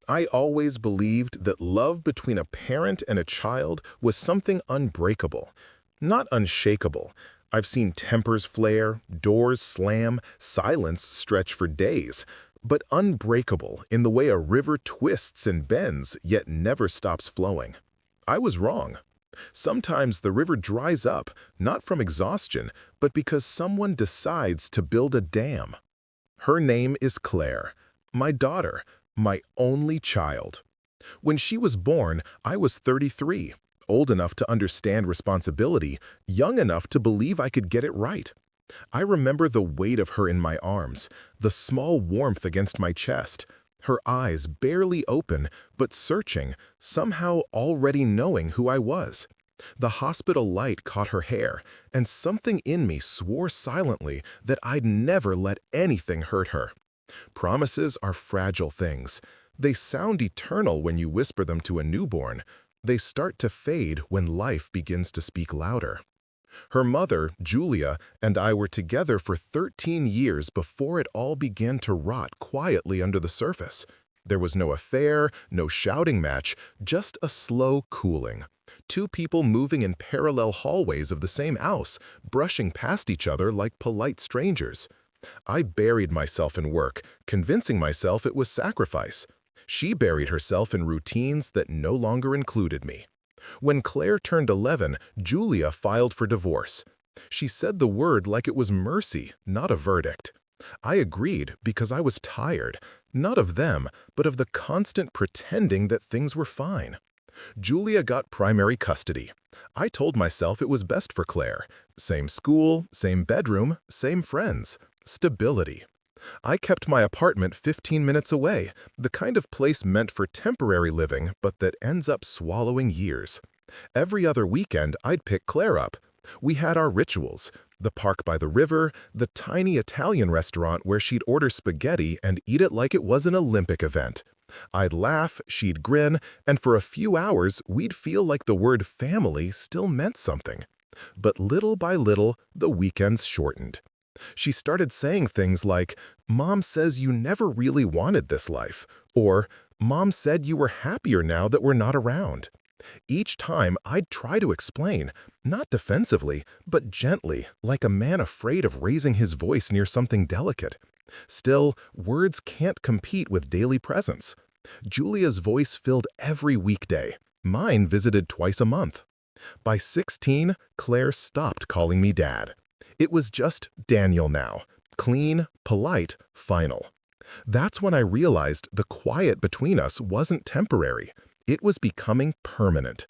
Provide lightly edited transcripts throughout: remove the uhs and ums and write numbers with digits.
I always believed that love between a parent and a child was something unbreakable, not unshakable. I've seen tempers flare, doors slam, silence stretch for days, but unbreakable in the way a river twists and bends yet never stops flowing. I was wrong. Sometimes the river dries up, not from exhaustion, but because someone decides to build a dam. Her name is Claire, my daughter, my only child. When she was born, I was 33, old enough to understand responsibility, young enough to believe I could get it right. I remember the weight of her in my arms, the small warmth against my chest, her eyes barely open but searching, somehow already knowing who I was. The hospital light caught her hair, and something in me swore silently that I'd never let anything hurt her. Promises are fragile things. They sound eternal when you whisper them to a newborn. They start to fade when life begins to speak louder. Her mother, Julia, and I were together for 13 years before it all began to rot quietly under the surface. There was no affair, no shouting match, just a slow cooling. Two people moving in parallel hallways of the same house, brushing past each other like polite strangers. I buried myself in work, convincing myself it was sacrifice. She buried herself in routines that no longer included me. When Claire turned 11, Julia filed for divorce. She said the word like it was mercy, not a verdict. I agreed because I was tired, not of them, but of the constant pretending that things were fine. Julia got primary custody. I told myself it was best for Claire. Same school, same bedroom, same friends. Stability. I kept my apartment 15 minutes away, the kind of place meant for temporary living, but that ends up swallowing years. Every other weekend, I'd pick Claire up. We had our rituals, the park by the river, the tiny Italian restaurant where she'd order spaghetti and eat it like it was an Olympic event. I'd laugh, she'd grin, and for a few hours, we'd feel like the word family still meant something. But little by little, the weekends shortened. She started saying things like, "Mom says you never really wanted this life," or "Mom said you were happier now that we're not around." Each time, I'd try to explain, not defensively, but gently, like a man afraid of raising his voice near something delicate. Still, words can't compete with daily presence. Julia's voice filled every weekday. Mine visited twice a month. By 16, Claire stopped calling me Dad. It was just Daniel now. Clean, polite, final. That's when I realized the quiet between us wasn't temporary. It was becoming permanent.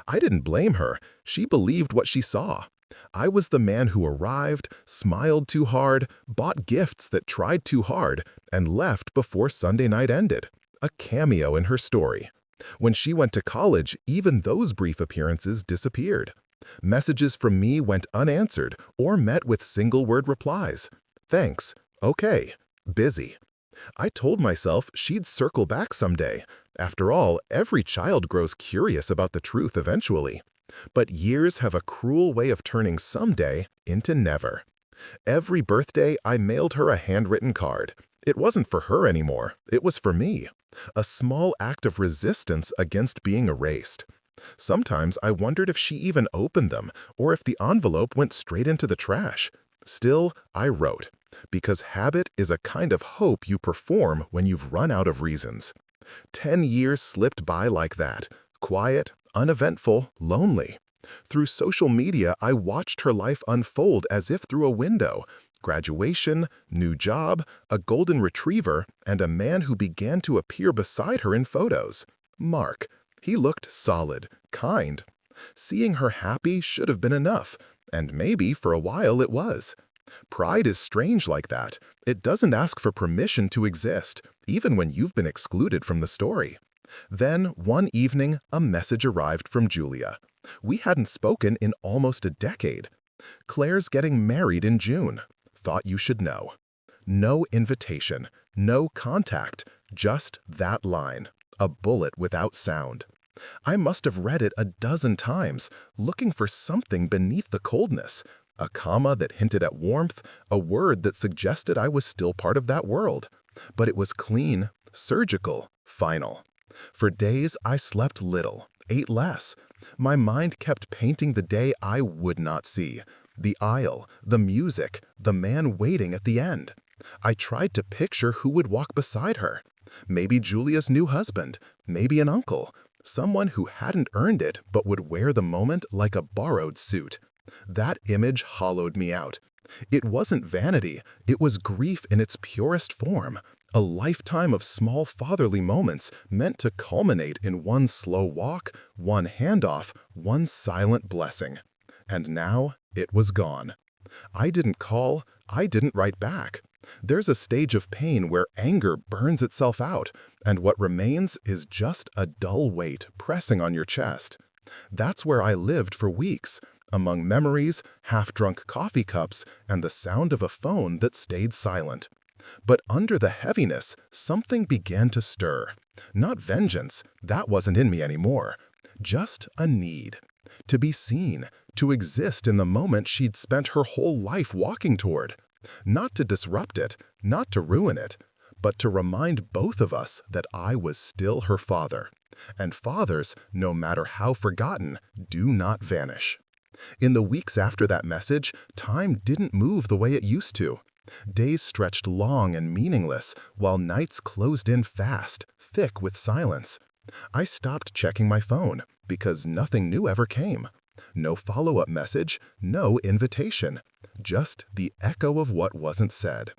I didn't blame her. She believed what she saw. I was the man who arrived, smiled too hard, bought gifts that tried too hard, and left before Sunday night ended. A cameo in her story. When she went to college, even those brief appearances disappeared. Messages from me went unanswered or met with single-word replies. Thanks. Okay. Busy. I told myself she'd circle back someday. After all, every child grows curious about the truth eventually. But years have a cruel way of turning someday into never. Every birthday, I mailed her a handwritten card. It wasn't for her anymore. It was for me. A small act of resistance against being erased. Sometimes I wondered if she even opened them, or if the envelope went straight into the trash. Still, I wrote, because habit is a kind of hope you perform when you've run out of reasons. 10 years slipped by like that, quiet, uneventful, lonely. Through social media, I watched her life unfold as if through a window. Graduation, new job, a golden retriever, and a man who began to appear beside her in photos. Mark. He looked solid, kind. Seeing her happy should have been enough, and maybe for a while it was. Pride is strange like that. It doesn't ask for permission to exist, even when you've been excluded from the story. Then, one evening, a message arrived from Julia. We hadn't spoken in almost a decade. "Claire's getting married in June. Thought you should know." No invitation, no contact, just that line. A bullet without sound. I must have read it a dozen times, looking for something beneath the coldness. A comma that hinted at warmth, a word that suggested I was still part of that world. But it was clean, surgical, Final. For days, I slept little, ate less. My mind kept painting the day I would not see. The aisle, the music, the man waiting at the end. I tried to picture who would walk beside her. Maybe Julia's new husband, maybe an uncle, someone who hadn't earned it but would wear the moment like a borrowed suit. That image hollowed me out. It wasn't vanity, it was grief in its purest form. A lifetime of small fatherly moments meant to culminate in one slow walk, one handoff, one silent blessing. And now it was gone. I didn't call, I didn't write back. There's a stage of pain where anger burns itself out, and what remains is just a dull weight pressing on your chest. That's where I lived for weeks, among memories, half-drunk coffee cups, and the sound of a phone that stayed silent. But under the heaviness, something began to stir. Not vengeance, that wasn't in me anymore. Just a need. To be seen, to exist in the moment she'd spent her whole life walking toward. Not to disrupt it, not to ruin it, but to remind both of us that I was still her father. And fathers, no matter how forgotten, do not vanish. In the weeks after that message, time didn't move the way it used to. Days stretched long and meaningless, while nights closed in fast, thick with silence. I stopped checking my phone, because nothing new ever came. No follow-up message, no invitation. Just the echo of what wasn't said.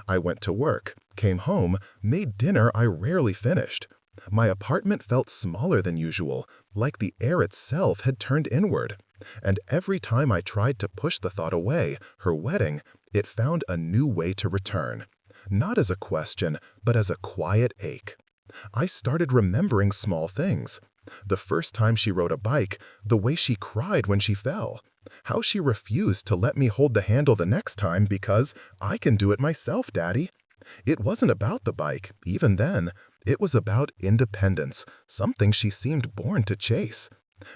I went to work, came home, made dinner I rarely finished. My apartment felt smaller than usual, like the air itself had turned inward. And every time I tried to push the thought away, her wedding, it found a new way to return. Not as a question, but as a quiet ache. I started remembering small things. The first time she rode a bike, the way she cried when she fell. How she refused to let me hold the handle the next time because I can do it myself, Daddy. It wasn't about the bike, even then. It was about independence, something she seemed born to chase.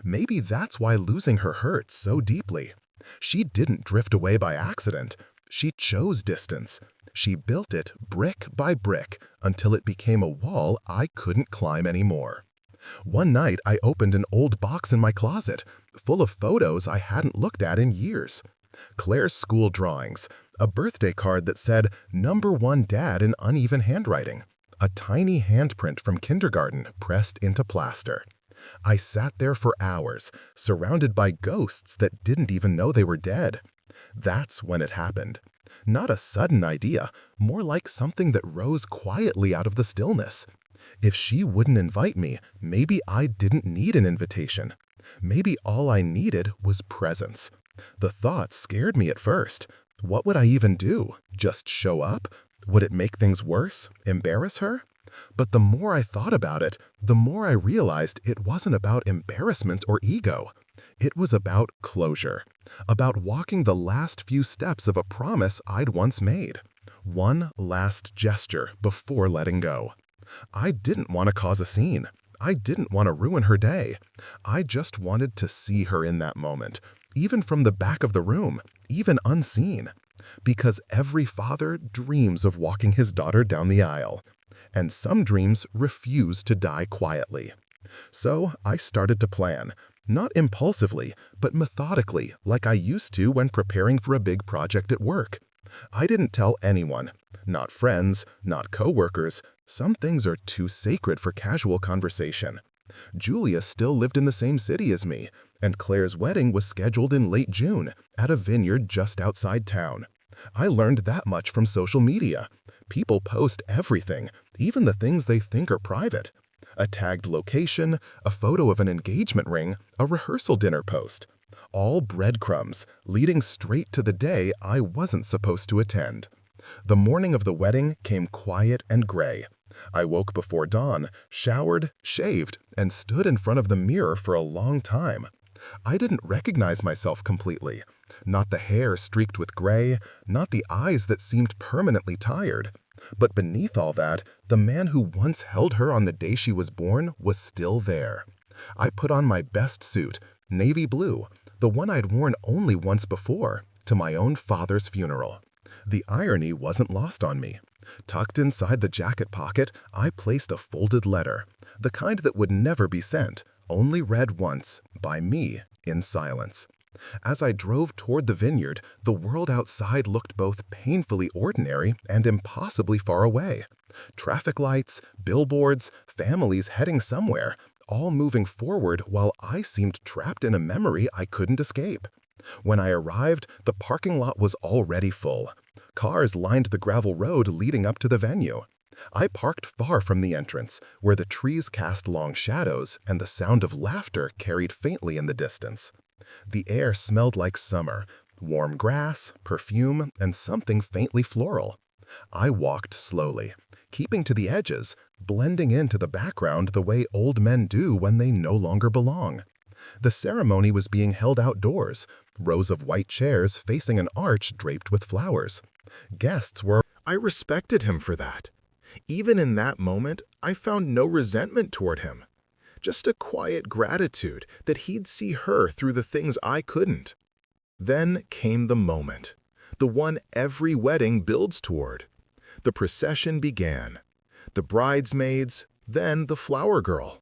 Maybe that's why losing her hurt so deeply. She didn't drift away by accident. She chose distance. She built it brick by brick until it became a wall I couldn't climb anymore. One night, I opened an old box in my closet, full of photos I hadn't looked at in years. Claire's school drawings, a birthday card that said #1 Dad in uneven handwriting, a tiny handprint from kindergarten pressed into plaster. I sat there for hours, surrounded by ghosts that didn't even know they were dead. That's when it happened. Not a sudden idea, more like something that rose quietly out of the stillness. If she wouldn't invite me, maybe I didn't need an invitation. Maybe all I needed was presence. The thought scared me at first. What would I even do? Just show up? Would it make things worse? Embarrass her? But the more I thought about it, the more I realized it wasn't about embarrassment or ego. It was about closure, about walking the last few steps of a promise I'd once made. One last gesture before letting go. I didn't want to cause a scene. I didn't want to ruin her day. I just wanted to see her in that moment, even from the back of the room, even unseen. Because every father dreams of walking his daughter down the aisle. And some dreams refuse to die quietly. So I started to plan, not impulsively, but methodically, like I used to when preparing for a big project at work. I didn't tell anyone, not friends, not coworkers. Some things are too sacred for casual conversation. Julia still lived in the same city as me, and Claire's wedding was scheduled in late June at a vineyard just outside town. I learned that much from social media. People post everything, even the things they think are private. A tagged location, a photo of an engagement ring, a rehearsal dinner post. All breadcrumbs, leading straight to the day I wasn't supposed to attend. The morning of the wedding came quiet and gray. I woke before dawn, showered, shaved, and stood in front of the mirror for a long time. I didn't recognize myself completely. Not the hair streaked with gray, not the eyes that seemed permanently tired. But beneath all that, the man who once held her on the day she was born was still there. I put on my best suit, navy blue, the one I'd worn only once before, to my own father's funeral. The irony wasn't lost on me. Tucked inside the jacket pocket, I placed a folded letter, the kind that would never be sent, only read once, by me, in silence. As I drove toward the vineyard, the world outside looked both painfully ordinary and impossibly far away. Traffic lights, billboards, families heading somewhere, all moving forward while I seemed trapped in a memory I couldn't escape. When I arrived, the parking lot was already full. Cars lined the gravel road leading up to the venue. I parked far from the entrance, where the trees cast long shadows and the sound of laughter carried faintly in the distance. The air smelled like summer, warm grass, perfume, and something faintly floral. I walked slowly, keeping to the edges, blending into the background the way old men do when they no longer belong. The ceremony was being held outdoors, rows of white chairs facing an arch draped with flowers. Guests were— I respected him for that. Even in that moment, I found no resentment toward him. Just a quiet gratitude that he'd see her through the things I couldn't. Then came the moment, the one every wedding builds toward. The procession began. The bridesmaids, then the flower girl,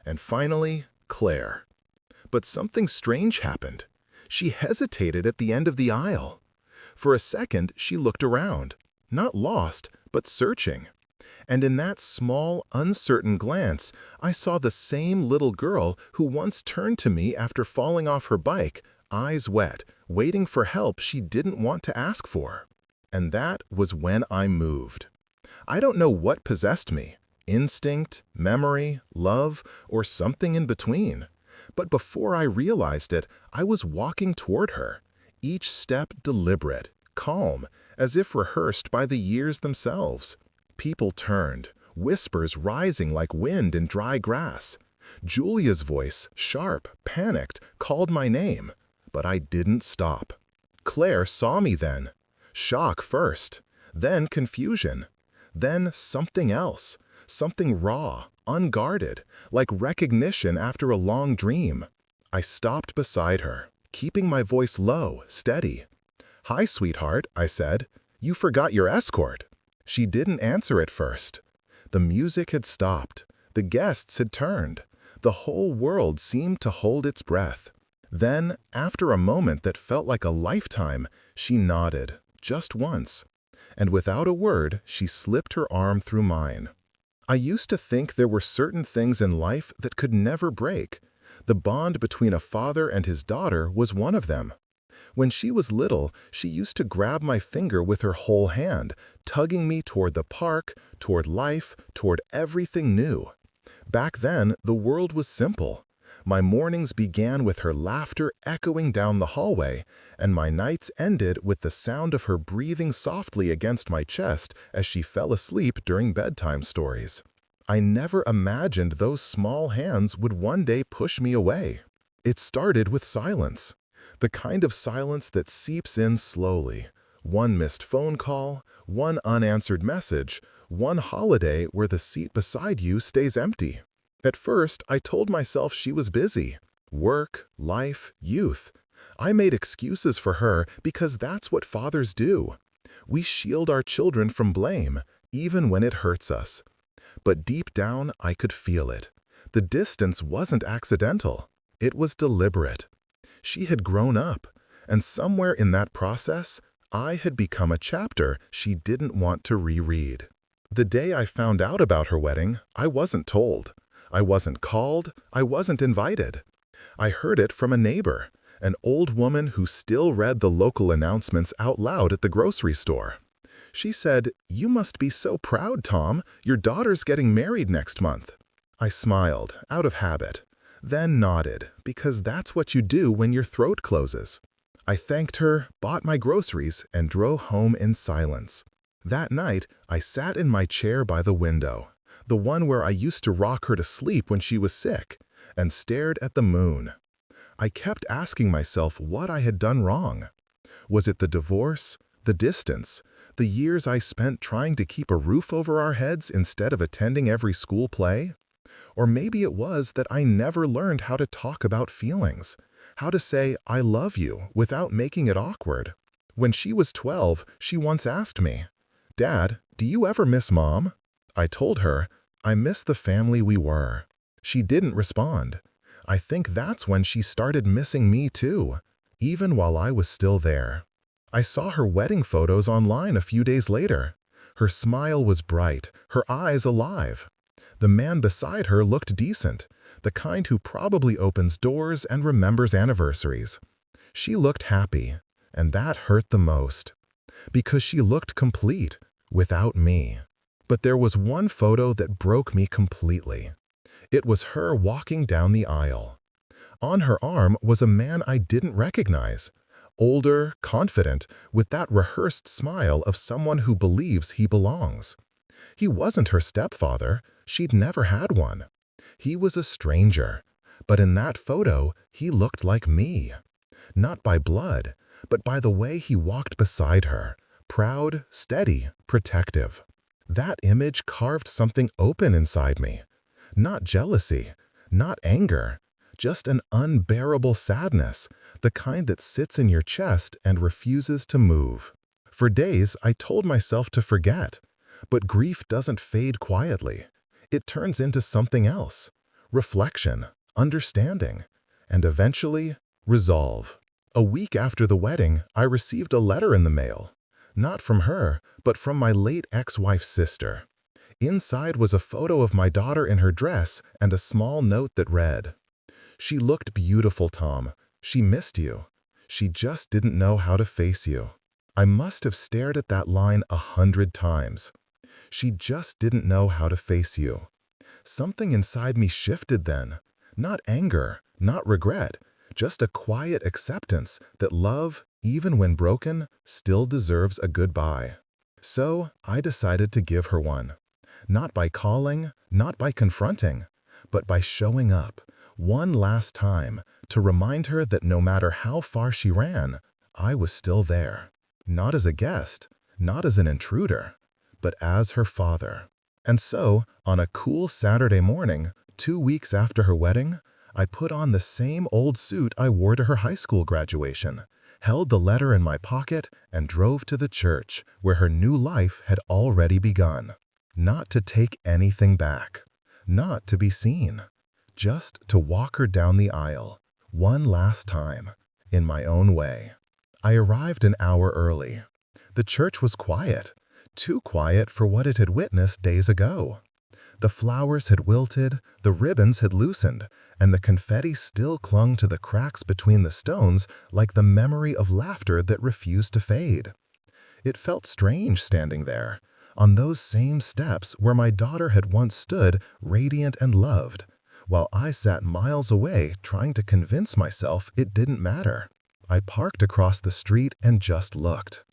and finally, Claire. But something strange happened. She hesitated at the end of the aisle. For a second, she looked around, not lost, but searching. And in that small, uncertain glance, I saw the same little girl who once turned to me after falling off her bike, eyes wet, waiting for help she didn't want to ask for. And that was when I moved. I don't know what possessed me, instinct, memory, love, or something in between. But before I realized it, I was walking toward her, each step deliberate, calm, as if rehearsed by the years themselves. People turned, whispers rising like wind in dry grass. Julia's voice, sharp, panicked, called my name, but I didn't stop. Claire saw me then. Shock first, then confusion, then something else, something raw, unguarded, like recognition after a long dream. I stopped beside her, keeping my voice low, steady. "Hi, sweetheart," I said. "You forgot your escort." She didn't answer at first. The music had stopped. The guests had turned. The whole world seemed to hold its breath. Then, after a moment that felt like a lifetime, she nodded, just once. And without a word, she slipped her arm through mine. I used to think there were certain things in life that could never break. The bond between a father and his daughter was one of them. When she was little, she used to grab my finger with her whole hand, tugging me toward the park, toward life, toward everything new. Back then, the world was simple. My mornings began with her laughter echoing down the hallway, and my nights ended with the sound of her breathing softly against my chest as she fell asleep during bedtime stories. I never imagined those small hands would one day push me away. It started with silence. The kind of silence that seeps in slowly. One missed phone call, one unanswered message, one holiday where the seat beside you stays empty. At first, I told myself she was busy. Work, life, youth. I made excuses for her because that's what fathers do. We shield our children from blame, even when it hurts us. But deep down, I could feel it. The distance wasn't accidental. It was deliberate. She had grown up, and somewhere in that process, I had become a chapter she didn't want to reread. The day I found out about her wedding, I wasn't told. I wasn't called, I wasn't invited. I heard it from a neighbor, an old woman who still read the local announcements out loud at the grocery store. She said, "You must be so proud, Tom. Your daughter's getting married next month." I smiled, out of habit, then nodded, because that's what you do when your throat closes. I thanked her, bought my groceries, and drove home in silence. That night, I sat in my chair by the window, the one where I used to rock her to sleep when she was sick, and stared at the moon. I kept asking myself what I had done wrong. Was it the divorce, the distance, the years I spent trying to keep a roof over our heads instead of attending every school play? Or maybe it was that I never learned how to talk about feelings, how to say "I love you" without making it awkward. When she was 12, she once asked me, "Dad, "Do you ever miss Mom?" I told her, "I miss the family we were." She didn't respond. I think that's when she started missing me too, even while I was still there. I saw her wedding photos online a few days later. Her smile was bright, her eyes alive. The man beside her looked decent, the kind who probably opens doors and remembers anniversaries. She looked happy, and that hurt the most, because she looked complete, without me. But there was one photo that broke me completely. It was her walking down the aisle. On her arm was a man I didn't recognize. Older, confident, with that rehearsed smile of someone who believes he belongs. He wasn't her stepfather. She'd never had one. He was a stranger. But in that photo, he looked like me. Not by blood, but by the way he walked beside her. Proud, steady, protective. That image carved something open inside me. Not jealousy, not anger, just an unbearable sadness, the kind that sits in your chest and refuses to move. For days, I told myself to forget, but grief doesn't fade quietly. It turns into something else: reflection, understanding, and eventually, resolve. A week after the wedding, I received a letter in the mail. Not from her, but from my late ex-wife's sister. Inside was a photo of my daughter in her dress and a small note that read, "She looked beautiful, Tom. She missed you. She just didn't know how to face you." I must have stared at that line 100 times. She just didn't know how to face you. Something inside me shifted then. Not anger, not regret, just a quiet acceptance that love, even when broken, still deserves a goodbye. So I decided to give her one. Not by calling, not by confronting, but by showing up, one last time, to remind her that no matter how far she ran, I was still there. Not as a guest, not as an intruder, but as her father. And so, on a cool Saturday morning, 2 weeks after her wedding, I put on the same old suit I wore to her high school graduation, held the letter in my pocket, and drove to the church, where her new life had already begun. Not to take anything back, not to be seen, just to walk her down the aisle, one last time, in my own way. I arrived an hour early. The church was quiet, too quiet for what it had witnessed days ago. The flowers had wilted, the ribbons had loosened, and the confetti still clung to the cracks between the stones like the memory of laughter that refused to fade. It felt strange standing there, on those same steps where my daughter had once stood, radiant and loved, while I sat miles away trying to convince myself it didn't matter. I parked across the street and just looked.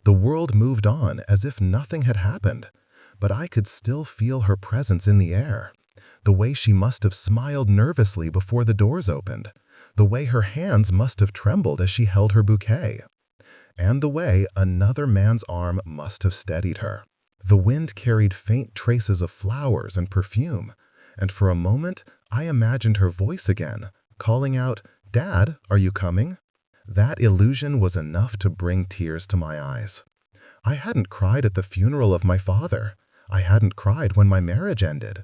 The world moved on as if nothing had happened, but I could still feel her presence in the air. The way she must have smiled nervously before the doors opened, the way her hands must have trembled as she held her bouquet, and the way another man's arm must have steadied her. The wind carried faint traces of flowers and perfume, and for a moment I imagined her voice again, calling out, "Dad, are you coming?" That illusion was enough to bring tears to my eyes. I hadn't cried at the funeral of my father. I hadn't cried when my marriage ended.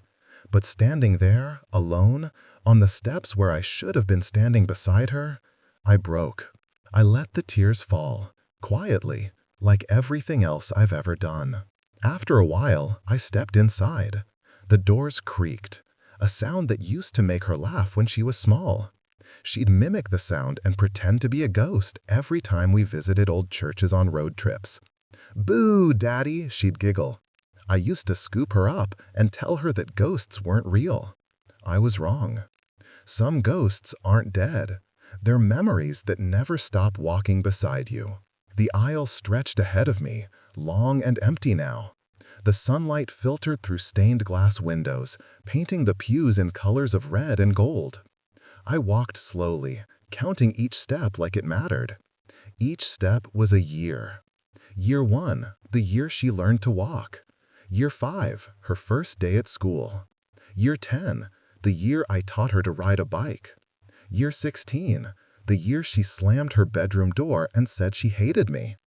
But standing there, alone, on the steps where I should have been standing beside her, I broke. I let the tears fall, quietly, like everything else I've ever done. After a while, I stepped inside. The doors creaked, a sound that used to make her laugh when she was small. She'd mimic the sound and pretend to be a ghost every time we visited old churches on road trips. "Boo, Daddy," she'd giggle. I used to scoop her up and tell her that ghosts weren't real. I was wrong. Some ghosts aren't dead. They're memories that never stop walking beside you. The aisle stretched ahead of me, long and empty now. The sunlight filtered through stained glass windows, painting the pews in colors of red and gold. I walked slowly, counting each step like it mattered. Each step was a year. Year 1, the year she learned to walk. Year 5, her first day at school. Year 10, the year I taught her to ride a bike. Year 16, the year she slammed her bedroom door and said she hated me.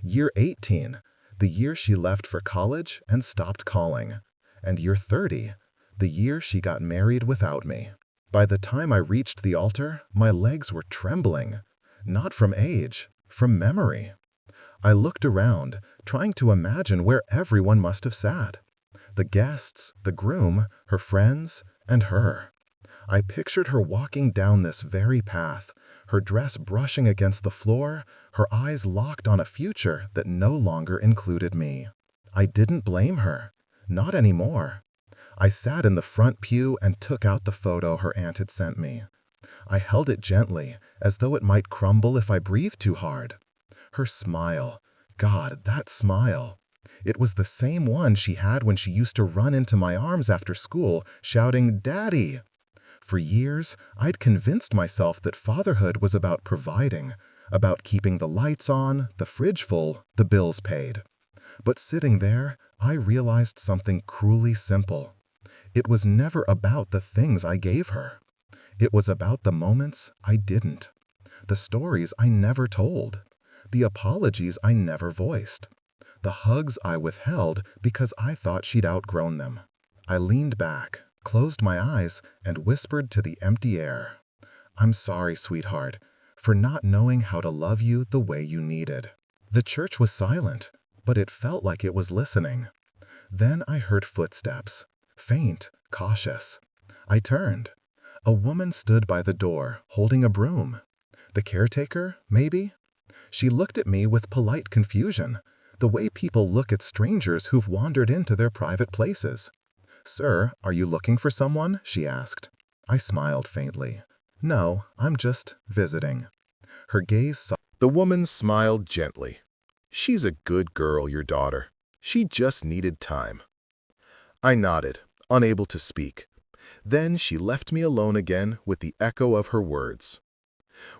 Year 18, the year she left for college and stopped calling. And year 30, the year she got married without me. By the time I reached the altar, my legs were trembling. Not from age, from memory. I looked around, trying to imagine where everyone must have sat. The guests, the groom, her friends, and her. I pictured her walking down this very path, her dress brushing against the floor, her eyes locked on a future that no longer included me. I didn't blame her. Not anymore. I sat in the front pew and took out the photo her aunt had sent me. I held it gently, as though it might crumble if I breathed too hard. Her smile. God, that smile. It was the same one she had when she used to run into my arms after school, shouting, "Daddy!" For years, I'd convinced myself that fatherhood was about providing, about keeping the lights on, the fridge full, the bills paid. But sitting there, I realized something cruelly simple. It was never about the things I gave her. It was about the moments I didn't. The stories I never told. The apologies I never voiced. The hugs I withheld because I thought she'd outgrown them. I leaned back, closed my eyes, and whispered to the empty air, "I'm sorry, sweetheart, for not knowing how to love you the way you needed." The church was silent, but it felt like it was listening. Then I heard footsteps, faint, cautious. I turned. A woman stood by the door, holding a broom. The caretaker, maybe? She looked at me with polite confusion, the way people look at strangers who've wandered into their private places. "Sir, are you looking for someone?" she asked. I smiled faintly. "No, I'm just visiting." Her gaze. The woman smiled gently. She's a good girl, your daughter. She just needed time. I nodded, unable to speak. Then she left me alone again with the echo of her words.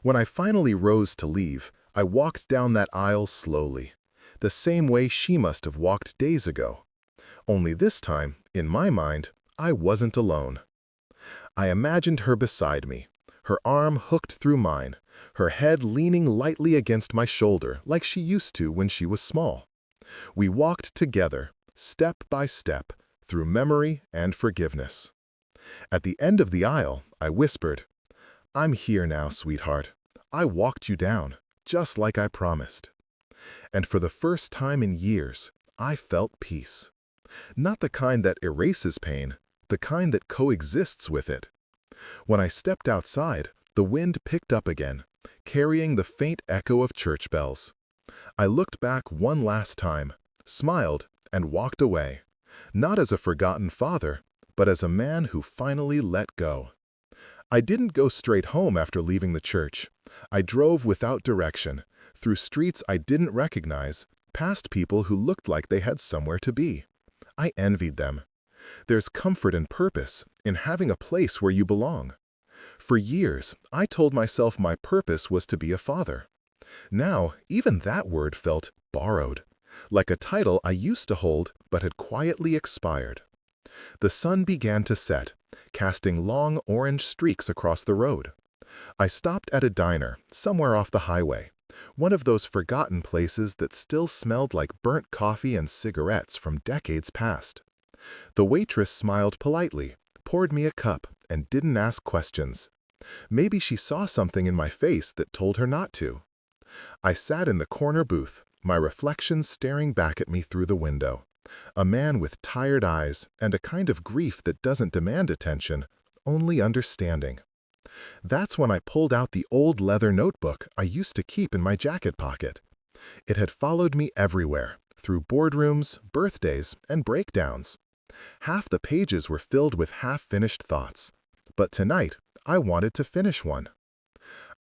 When I finally rose to leave, I walked down that aisle slowly, the same way she must have walked days ago. Only this time, in my mind, I wasn't alone. I imagined her beside me, her arm hooked through mine, her head leaning lightly against my shoulder like she used to when she was small. We walked together, step by step, through memory and forgiveness. At the end of the aisle, I whispered, "I'm here now, sweetheart. I walked you down, just like I promised." And for the first time in years, I felt peace. Not the kind that erases pain, the kind that coexists with it. When I stepped outside, the wind picked up again, carrying the faint echo of church bells. I looked back one last time, smiled, and walked away, not as a forgotten father, but as a man who finally let go. I didn't go straight home after leaving the church. I drove without direction, through streets I didn't recognize, past people who looked like they had somewhere to be. I envied them. There's comfort and purpose in having a place where you belong. For years, I told myself my purpose was to be a father. Now, even that word felt borrowed, like a title I used to hold but had quietly expired. The sun began to set, casting long orange streaks across the road. I stopped at a diner, somewhere off the highway, one of those forgotten places that still smelled like burnt coffee and cigarettes from decades past. The waitress smiled politely, poured me a cup, and didn't ask questions. Maybe she saw something in my face that told her not to. I sat in the corner booth, my reflection staring back at me through the window. A man with tired eyes and a kind of grief that doesn't demand attention, only understanding. That's when I pulled out the old leather notebook I used to keep in my jacket pocket. It had followed me everywhere, through boardrooms, birthdays, and breakdowns. Half the pages were filled with half-finished thoughts, but tonight I wanted to finish one.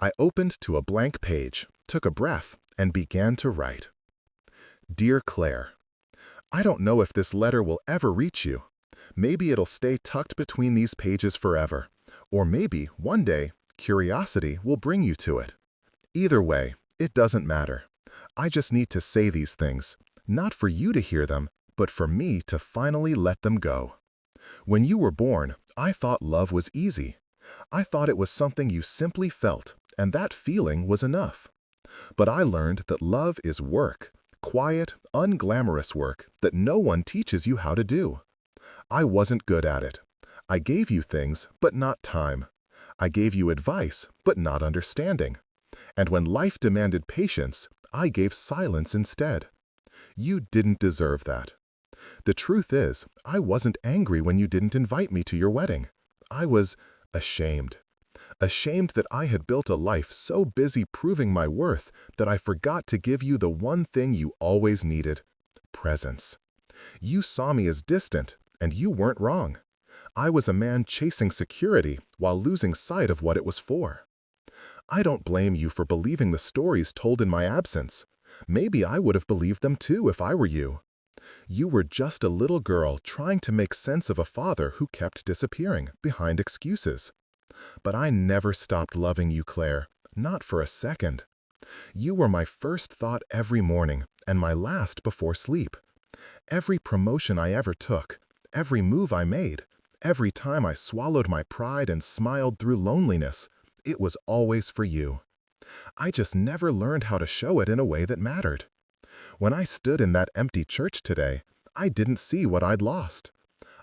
I opened to a blank page, took a breath, and began to write. Dear Claire, I don't know if this letter will ever reach you. Maybe it'll stay tucked between these pages forever, or maybe one day curiosity will bring you to it. Either way, it doesn't matter. I just need to say these things, not for you to hear them, but for me to finally let them go. When you were born, I thought love was easy. I thought it was something you simply felt, and that feeling was enough. But I learned that love is work, Quiet, unglamorous work that no one teaches you how to do. I wasn't good at it. I gave you things, but not time. I gave you advice, but not understanding. And when life demanded patience, I gave silence instead. You didn't deserve that. The truth is, I wasn't angry when you didn't invite me to your wedding. I was ashamed. Ashamed that I had built a life so busy proving my worth that I forgot to give you the one thing you always needed: presence. You saw me as distant, and you weren't wrong. I was a man chasing security while losing sight of what it was for. I don't blame you for believing the stories told in my absence. Maybe I would have believed them too if I were you. You were just a little girl trying to make sense of a father who kept disappearing behind excuses. But I never stopped loving you, Claire, not for a second. You were my first thought every morning and my last before sleep. Every promotion I ever took, every move I made, every time I swallowed my pride and smiled through loneliness, it was always for you. I just never learned how to show it in a way that mattered. When I stood in that empty church today, I didn't see what I'd lost.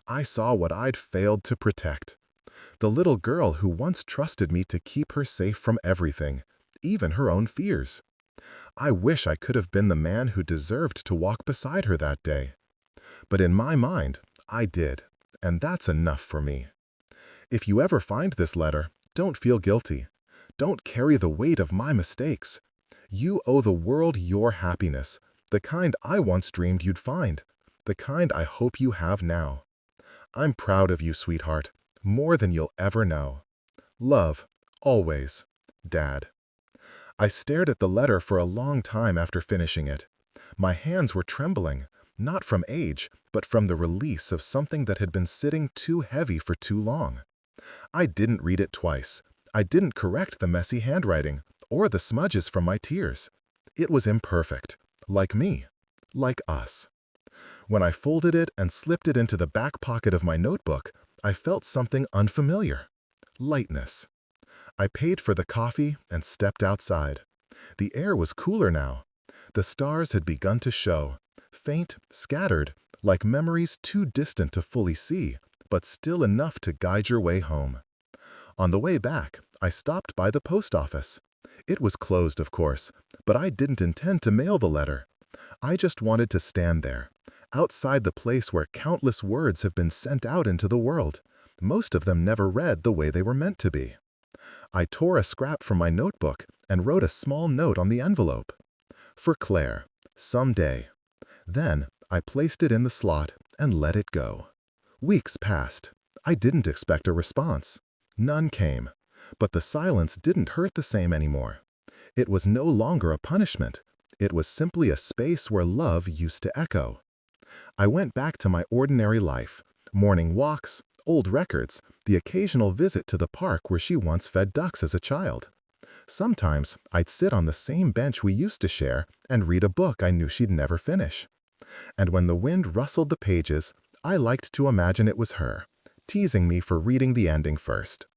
I saw what I'd failed to protect. The little girl who once trusted me to keep her safe from everything, even her own fears. I wish I could have been the man who deserved to walk beside her that day. But in my mind, I did, and that's enough for me. If you ever find this letter, don't feel guilty. Don't carry the weight of my mistakes. You owe the world your happiness, the kind I once dreamed you'd find, the kind I hope you have now. I'm proud of you, sweetheart, more than you'll ever know. Love, always, Dad. I stared at the letter for a long time after finishing it. My hands were trembling, not from age, but from the release of something that had been sitting too heavy for too long. I didn't read it twice. I didn't correct the messy handwriting or the smudges from my tears. It was imperfect, like me, like us. When I folded it and slipped it into the back pocket of my notebook, I felt something unfamiliar: lightness. I paid for the coffee and stepped outside. The air was cooler now. The stars had begun to show, faint, scattered, like memories too distant to fully see, but still enough to guide your way home. On the way back, I stopped by the post office. It was closed, of course, but I didn't intend to mail the letter. I just wanted to stand there, outside the place where countless words have been sent out into the world, most of them never read the way they were meant to be. I tore a scrap from my notebook and wrote a small note on the envelope. For Claire, someday. Then I placed it in the slot and let it go. Weeks passed. I didn't expect a response. None came. But the silence didn't hurt the same anymore. It was no longer a punishment. It was simply a space where love used to echo. I went back to my ordinary life: morning walks, old records, the occasional visit to the park where she once fed ducks as a child. Sometimes I'd sit on the same bench we used to share and read a book I knew she'd never finish. And when the wind rustled the pages, I liked to imagine it was her, teasing me for reading the ending first.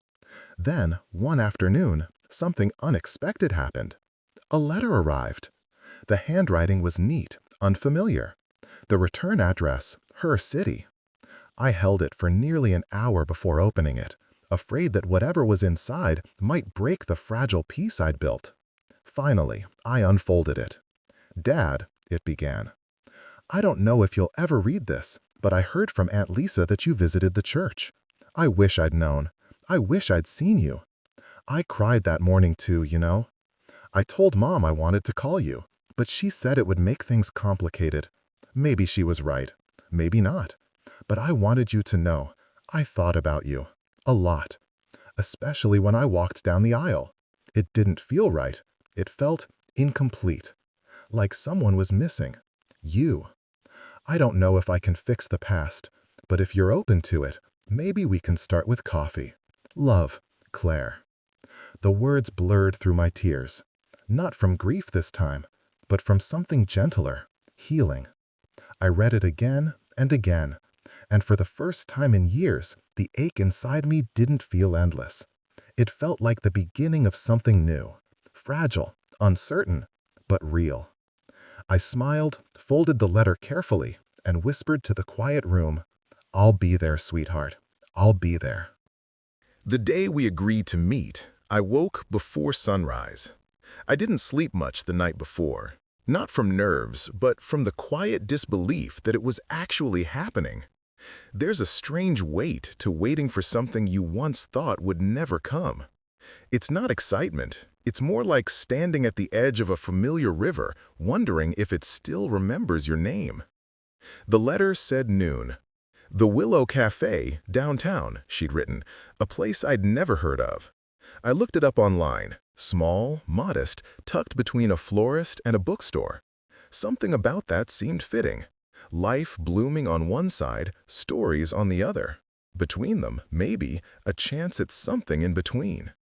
Then, one afternoon, something unexpected happened. A letter arrived. The handwriting was neat, unfamiliar. The return address, her city. I held it for nearly an hour before opening it, afraid that whatever was inside might break the fragile peace I'd built. Finally, I unfolded it. "Dad," it began, "I don't know if you'll ever read this, but I heard from Aunt Lisa that you visited the church. I wish I'd known. I wish I'd seen you. I cried that morning too, you know. I told Mom I wanted to call you, but she said it would make things complicated. Maybe she was right. Maybe not. But I wanted you to know. I thought about you. A lot. Especially when I walked down the aisle. It didn't feel right. It felt incomplete. Like someone was missing. You. I don't know if I can fix the past, but if you're open to it, maybe we can start with coffee. Love, Claire." The words blurred through my tears. Not from grief this time, but from something gentler, healing. I read it again and again, and for the first time in years, the ache inside me didn't feel endless. It felt like the beginning of something new, fragile, uncertain, but real. I smiled, folded the letter carefully, and whispered to the quiet room, "I'll be there, sweetheart. I'll be there." The day we agreed to meet, I woke before sunrise. I didn't sleep much the night before, not from nerves, but from the quiet disbelief that it was actually happening. There's a strange weight to waiting for something you once thought would never come. It's not excitement. It's more like standing at the edge of a familiar river, wondering if it still remembers your name. The letter said noon. The Willow Cafe, downtown, she'd written, a place I'd never heard of. I looked it up online. Small, modest, tucked between a florist and a bookstore. Something about that seemed fitting. Life blooming on one side, stories on the other. Between them, maybe, a chance at something in between.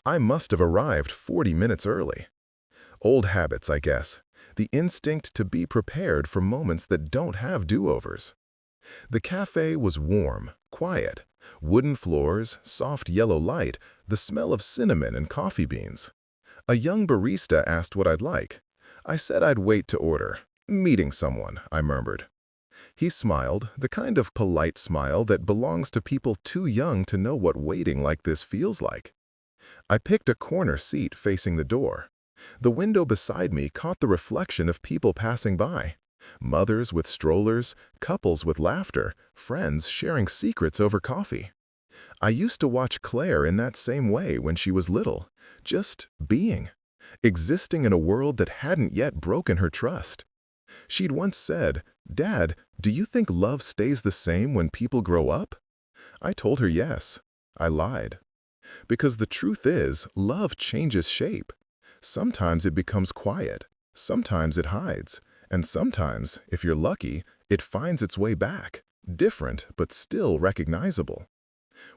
I must have arrived 40 minutes early. Old habits, I guess. The instinct to be prepared for moments that don't have do-overs. The cafe was warm, quiet. Wooden floors, soft yellow light, the smell of cinnamon and coffee beans. A young barista asked what I'd like. I said I'd wait to order. Meeting someone, I murmured. He smiled, the kind of polite smile that belongs to people too young to know what waiting like this feels like. I picked a corner seat facing the door. The window beside me caught the reflection of people passing by. Mothers with strollers, couples with laughter, friends sharing secrets over coffee. I used to watch Claire in that same way when she was little, just being, existing in a world that hadn't yet broken her trust. She'd once said, "Dad, do you think love stays the same when people grow up?" I told her yes. I lied. Because the truth is, love changes shape. Sometimes it becomes quiet, sometimes it hides, and sometimes, if you're lucky, it finds its way back, different but still recognizable.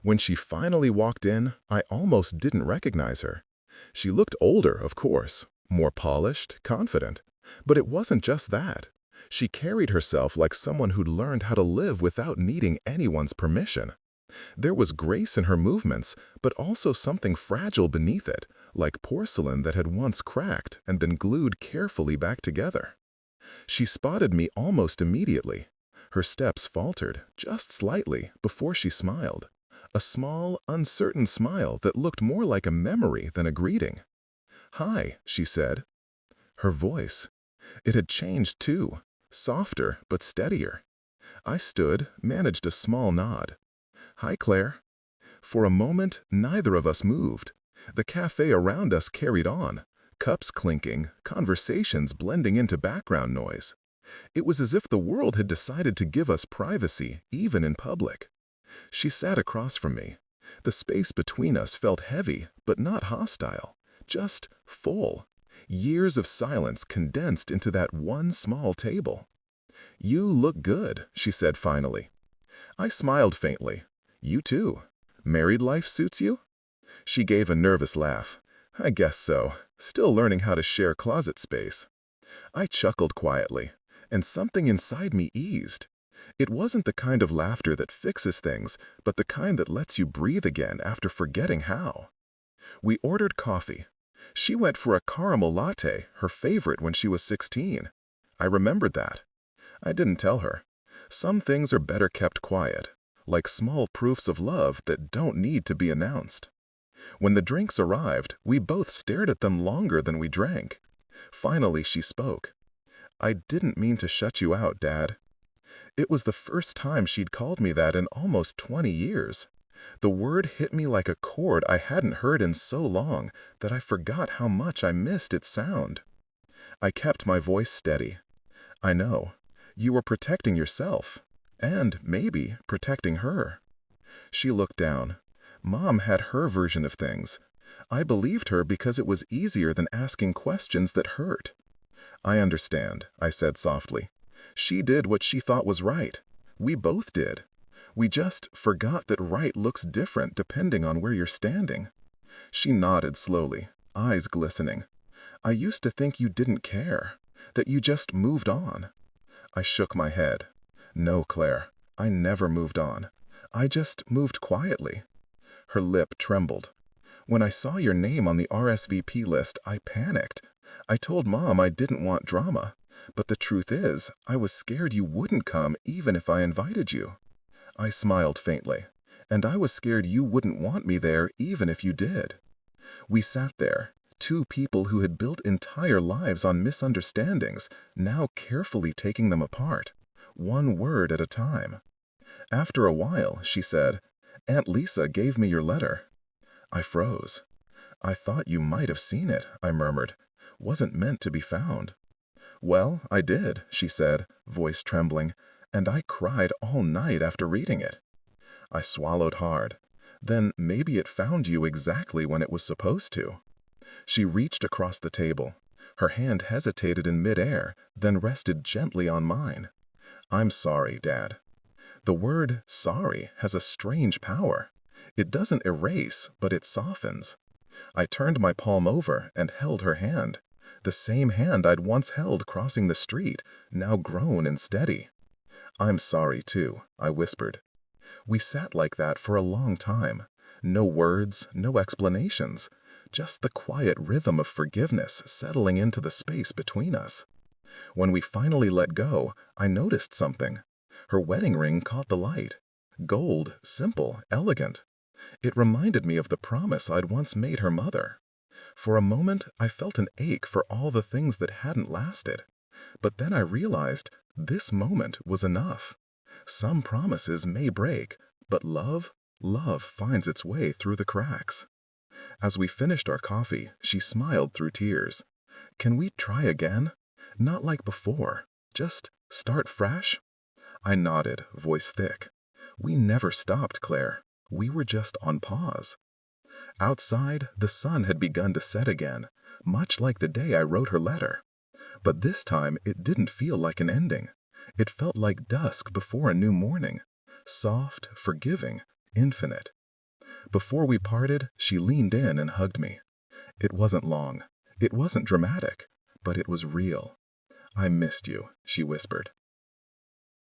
When she finally walked in, I almost didn't recognize her. She looked older, of course, more polished, confident. But it wasn't just that. She carried herself like someone who'd learned how to live without needing anyone's permission. There was grace in her movements, but also something fragile beneath it, like porcelain that had once cracked and been glued carefully back together. She spotted me almost immediately. Her steps faltered, just slightly, before she smiled. A small, uncertain smile that looked more like a memory than a greeting. "Hi," she said. Her voice. It had changed too, softer but steadier. I stood, managed a small nod. "Hi, Claire." For a moment, neither of us moved. The cafe around us carried on, cups clinking, conversations blending into background noise. It was as if the world had decided to give us privacy, even in public. She sat across from me. The space between us felt heavy, but not hostile, just full. Years of silence condensed into that one small table. "You look good," she said finally. I smiled faintly. "You too. Married life suits you?" She gave a nervous laugh. "I guess so. Still learning how to share closet space." I chuckled quietly, and something inside me eased. It wasn't the kind of laughter that fixes things, but the kind that lets you breathe again after forgetting how. We ordered coffee. She went for a caramel latte, her favorite when she was 16. I remembered that. I didn't tell her. Some things are better kept quiet, like small proofs of love that don't need to be announced. When the drinks arrived, we both stared at them longer than we drank. Finally, she spoke. "I didn't mean to shut you out, Dad." It was the first time she'd called me that in almost 20 years. The word hit me like a chord I hadn't heard in so long that I forgot how much I missed its sound. I kept my voice steady. "I know. You were protecting yourself. And, maybe, protecting her." She looked down. Mom had her version of things. I believed her because it was easier than asking questions that hurt. "I understand," I said softly. "She did what she thought was right. We both did. We just forgot that right looks different depending on where you're standing." She nodded slowly, eyes glistening. "I used to think you didn't care, that you just moved on." I shook my head. "No, Claire, I never moved on. I just moved quietly." Her lip trembled. "When I saw your name on the RSVP list, I panicked. I told Mom I didn't want drama. But the truth is, I was scared you wouldn't come even if I invited you. I smiled faintly. And I was scared you wouldn't want me there even if you did. We sat there, two people who had built entire lives on misunderstandings, now carefully taking them apart, one word at a time. After a while, she said, "Aunt Lisa gave me your letter." I froze. "I thought you might have seen it," I murmured. "Wasn't meant to be found." "Well, I did," she said, voice trembling, "and I cried all night after reading it." I swallowed hard. "Then maybe it found you exactly when it was supposed to." She reached across the table. Her hand hesitated in midair, then rested gently on mine. "I'm sorry, Dad." The word sorry has a strange power. It doesn't erase, but it softens. I turned my palm over and held her hand. The same hand I'd once held crossing the street, now grown and steady. "I'm sorry, too," I whispered. We sat like that for a long time. No words, no explanations. Just the quiet rhythm of forgiveness settling into the space between us. When we finally let go, I noticed something. Her wedding ring caught the light. Gold, simple, elegant. It reminded me of the promise I'd once made her mother. For a moment, I felt an ache for all the things that hadn't lasted. But then I realized this moment was enough. Some promises may break, but love finds its way through the cracks. As we finished our coffee, she smiled through tears. "Can we try again? Not like before. Just start fresh?" I nodded, voice thick. We never stopped, Claire. We were just on pause. Outside, the sun had begun to set again, much like the day I wrote her letter. But this time, it didn't feel like an ending. It felt like dusk before a new morning. Soft, forgiving, infinite. Before we parted, she leaned in and hugged me. It wasn't long. It wasn't dramatic, but it was real. "I missed you," she whispered.